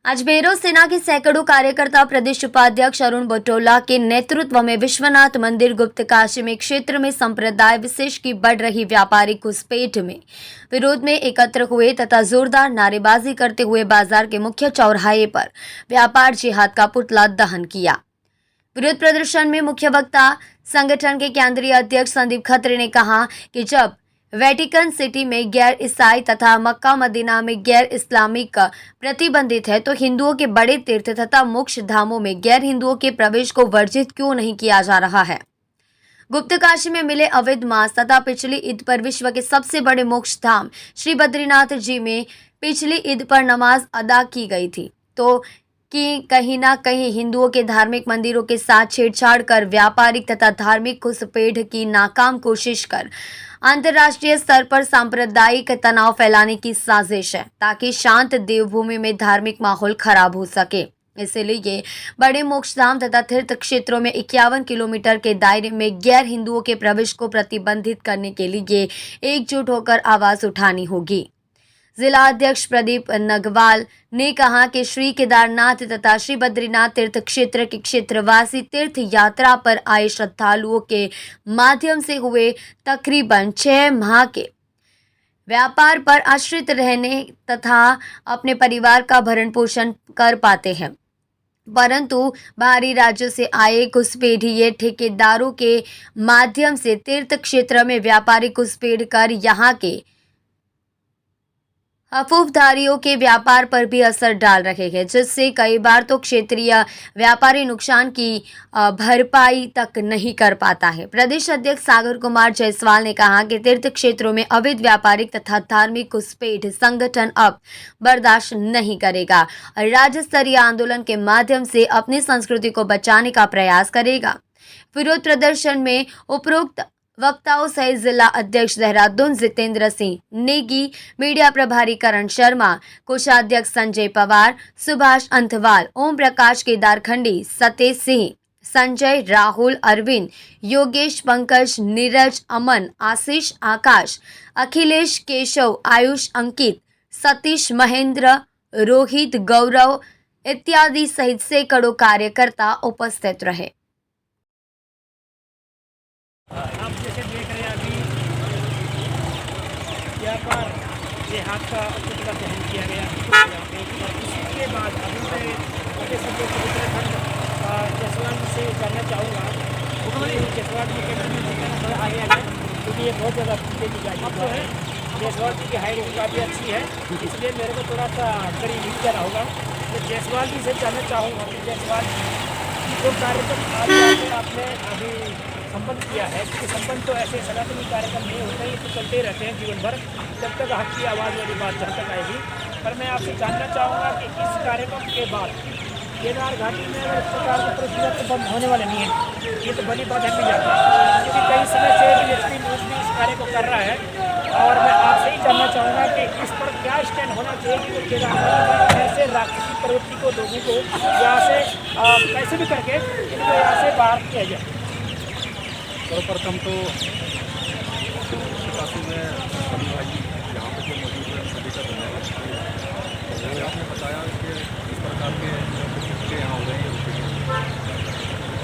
अजमेर सेना के सैकड़ों कार्यकर्ता प्रदेश उपाध्यक्ष अरुण बटोला के नेतृत्व में विश्वनाथ मंदिर गुप्त काशी में क्षेत्र में संप्रदाय विशेष की बढ़ रही व्यापारिक घुसपैठ में विरोध में एकत्र हुए तथा जोरदार नारेबाजी करते हुए बाजार के मुख्य चौराहे पर व्यापार जिहाद का पुतला दहन किया। विरोध प्रदर्शन में मुख्य वक्ता संगठन के केंद्रीय अध्यक्ष संदीप खत्री ने कहा कि जब वेटिकन सिटी में गैर ईसाई तथा मक्का मदीना में गैर इस्लामिक प्रतिबंधित है तो हिंदुओं के बड़े तीर्थ तथा मोक्ष धामों में गैर हिंदुओं के प्रवेश को वर्जित क्यों नहीं किया जा रहा है। गुप्त काशी में मिले अवैध मांस तथा पिछली ईद पर विश्व के सबसे बड़े मोक्ष धाम श्री बद्रीनाथ जी में पिछली ईद पर नमाज अदा की गई थी तो कि कहीं ना कहीं हिंदुओं के धार्मिक मंदिरों के साथ छेड़छाड़ कर व्यापारिक तथा धार्मिक घुसपैठ की नाकाम कोशिश कर अंतर्राष्ट्रीय स्तर पर सांप्रदायिक तनाव फैलाने की साजिश है ताकि शांत देवभूमि में धार्मिक माहौल खराब हो सके। इसलिए बड़े मोक्षधाम तथा तीर्थ क्षेत्रों में 51 किलोमीटर के दायरे में गैर हिंदुओं के प्रवेश को प्रतिबंधित करने के लिए एकजुट होकर आवाज उठानी होगी। जिला अध्यक्ष प्रदीप नगवाल ने कहा कि श्री केदारनाथ तथा श्री बद्रीनाथ तीर्थ क्षेत्र के क्षेत्रवासी तीर्थ यात्रा पर आए श्रद्धालुओं के माध्यम से हुए तकरीबन 6 माह के व्यापार पर आश्रित रहने तथा अपने परिवार का भरण पोषण कर पाते हैं, परंतु बाहरी राज्यों से आए घुसपैठिए ठेकेदारों के माध्यम से तीर्थ क्षेत्र में व्यापारिक घुसपैठ कर यहाँ के अफूफधारियों के व्यापार पर भी असर डाल रहे हैं, जिससे कई बार तो क्षेत्रीय व्यापारी नुकसान की भरपाई तक नहीं कर पाता है। प्रदेश अध्यक्ष सागर कुमार जायसवाल ने कहा कि तीर्थ क्षेत्रों में अवैध व्यापारिक तथा धार्मिक घुसपैठ संगठन अब बर्दाश्त नहीं करेगा और राज्य स्तरीय आंदोलन के माध्यम से अपनी संस्कृति को बचाने का प्रयास करेगा। विरोध प्रदर्शन में उपरोक्त वक्ताओं सहित जिला अध्यक्ष देहरादून जितेंद्र सिंह नेगी, मीडिया प्रभारी करण शर्मा, कोषाध्यक्ष संजय पवार, सुभाष अंथवाल, ओम प्रकाश केदारखंडी, सतेज सिंह, संजय, राहुल, अरविंद, योगेश, पंकज, नीरज, अमन, आशीष, आकाश, अखिलेश, केशव, आयुष, अंकित, सतीश, महेंद्र, रोहित, गौरव इत्यादि सहित सैकड़ों कार्यकर्ता उपस्थित रहे। आप जैसे देख रहे हैं अभी व्यापार जिहाद का पुतला दहन किया गया और इसके बाद अभी मैं अपने सदस्य उत्तराखंड जसवाल से जानना चाहूँगा जसवाल जी के बारे में थोड़ा आगे आ गया क्योंकि ये बहुत ज़्यादा पीछे की जाए जो है जसवाल जी की हाइट काफ़ी अच्छी है, इसलिए मेरे को थोड़ा सा करीब नहीं जाना होगा। तो जसवाल जी से जानना चाहूँगा कि जसवाल जी जो कार्यक्रम आज आपने अभी संपन्न किया है, क्योंकि संपन्न तो ऐसे सनातनी कार्यक्रम नहीं होते हैं, ये तो चलते रहते हैं जीवन भर जब तक हक की आवाज़ वाली बात जहाँ तक आएगी। पर मैं आपसे जानना चाहूँगा कि इस कार्यक्रम के बाद केदार घाटी में इस प्रकार के प्रोसीजर तो बंद होने वाले नहीं है, ये तो बड़ी बात है भी जाती है क्योंकि कई समय से बीएसपी न्यूज़ भी इस कार्य को कर रहा है और मैं आपसे ही जानना चाहूँगा कि इस पर क्या स्टैंड होना चाहिए कि केदार में ऐसे राक्षसी प्रवृत्ति को लोगों को यहाँ से कैसे भी करके इनको यहाँ से बाहर किया जाए। सर्वप्रथम तो काशी में सभी भाई यहाँ पर जो मौजूद है सभी का धन्यवाद। तो आपने बताया कि इस प्रकार के यहाँ हो रहे हैं,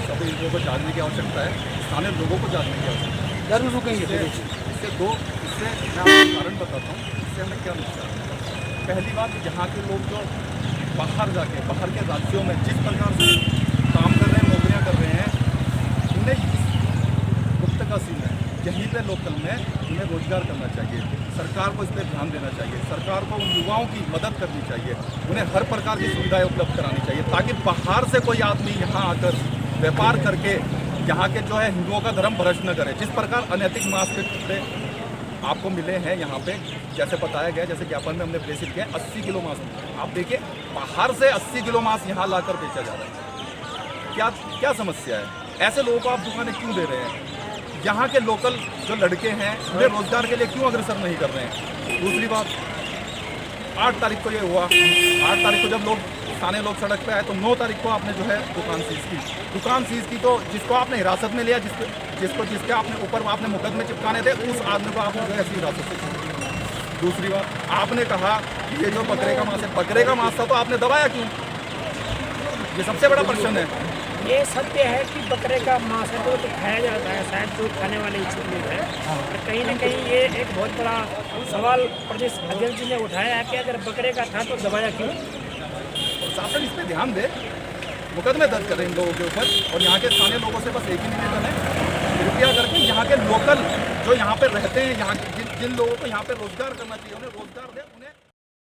सभी लोगों को जानने की आवश्यकता है, स्थानीय लोगों को जानने की आवश्यकता है। जरूर रुकेंगे इससे मैं आपको कारण बताता हूँ इससे हमें क्या नुकसान है। पहली बात, यहाँ के लोग जो बाहर के राज्यों में जिस प्रकार से काम कर रहे हैं, नौकरियाँ कर रहे हैं, उन्हें यहीं पे लोकल में उन्हें रोजगार करना चाहिए। सरकार को इस पर ध्यान देना चाहिए, सरकार को उन युवाओं की मदद करनी चाहिए, उन्हें हर प्रकार की सुविधाएं उपलब्ध करानी चाहिए ताकि बाहर से कोई आदमी यहाँ आकर व्यापार करके यहाँ के जो है हिंदुओं का धर्म भ्रष्ट न करे। जिस प्रकार अनैतिक मांस के टुकड़े आपको मिले हैं यहाँ पे, जैसे बताया गया, जैसे ज्ञापन में हमने प्रेषित किया 80 किलो मांस, आप देखिए बाहर से 80 किलो मांस यहाँ लाकर बेचा जा रहा है। क्या समस्या है? ऐसे लोगों को आप दुकानें क्यों दे रहे हैं? यहाँ के लोकल जो लड़के हैं उन्हें रोजगार के लिए क्यों अग्रसर नहीं कर रहे हैं? दूसरी बात, 8 तारीख को ये हुआ, 8 तारीख को जब लोग स्थानीय लोग सड़क पे आए तो 9 तारीख को आपने जो है दुकान सीज की। तो जिसको आपने हिरासत में लिया, जिसके आपने ऊपर आपने मुकदमे चिपकाने थे, उस आदमी को आपने जो है ऐसी हिरासत में दूसरी बात, आपने कहा कि ये जो बकरे का मांस है, बकरे का मांस था तो आपने दबाया क्यों? ये सबसे बड़ा प्रश्न है। ये सत्य है कि बकरे का मांस है तो खाया जाता है, शायद जो खाने वाले इच्छुक लोग हैं। और कहीं ना कहीं ये एक बहुत बड़ा सवाल प्रदेश अध्यक्ष जी ने उठाया है कि अगर बकरे का था तो दबाया क्यों? शासन इस पर ध्यान दे, मुकदमे दर्ज करें इन लोगों के ऊपर। और यहाँ के स्थानीय लोगों से बस एक ही निवेदन है, कृपया करके यहाँ के लोकल जो यहाँ पे रहते हैं, यहाँ के जिन लोगों को यहाँ पे रोजगार करना चाहिए उन्हें रोजगार दें, उन्हें